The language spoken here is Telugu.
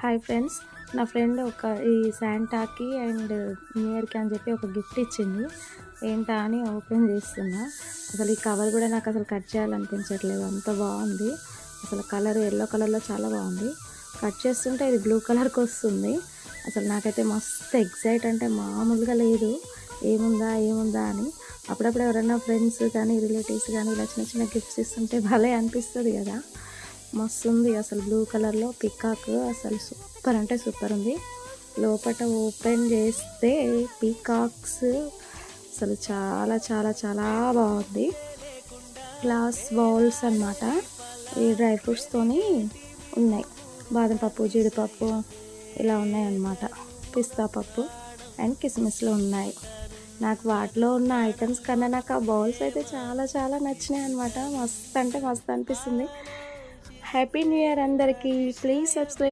హాయ్ ఫ్రెండ్స్, నా ఫ్రెండ్ ఈ శాంటాకి అండ్ న్యూ ఇయర్కి అని చెప్పి ఒక గిఫ్ట్ ఇచ్చింది. ఏంటా అని ఓపెన్ చేస్తున్నా. అసలు ఈ కవర్ కూడా నాకు అసలు కట్ చేయాలనిపించట్లేదు, అంత బాగుంది. అసలు కలర్ ఎల్లో కలర్లో చాలా బాగుంది. కట్ చేస్తుంటే ఇది బ్లూ కలర్కి వస్తుంది. అసలు నాకైతే మస్తు ఎగ్జైట్ అంటే మామూలుగా లేదు, ఏముందా ఏముందా అని. అప్పుడప్పుడు ఎవరైనా ఫ్రెండ్స్ కానీ రిలేటివ్స్ కానీ ఇలా చిన్న చిన్న గిఫ్ట్స్ ఇస్తుంటే భలే అనిపిస్తుంది కదా. మస్తు ఉంది అసలు, బ్లూ కలర్లో పికాక్ అసలు సూపర్ అంటే సూపర్ ఉంది. లోపల ఓపెన్ చేస్తే పీకాక్స్ అసలు చాలా చాలా చాలా బాగుంది. గ్లాస్ బౌల్స్ అన్నమాట. ఈ డ్రై ఫ్రూట్స్తోని ఉన్నాయి, బాదం పప్పు, జీడిపప్పు ఇలా ఉన్నాయన్నమాట. పిస్తా పప్పు అండ్ కిస్మిస్లు ఉన్నాయి. నాకు వాటిలో ఉన్న ఐటమ్స్ కన్నా నాకు ఆ బౌల్స్ అయితే చాలా చాలా నచ్చినాయి అనమాట. మస్తు అంటే మస్తు అనిపిస్తుంది. హ్యాపీ న్యూ ఇయర్ అందరికీ. Please subscribe.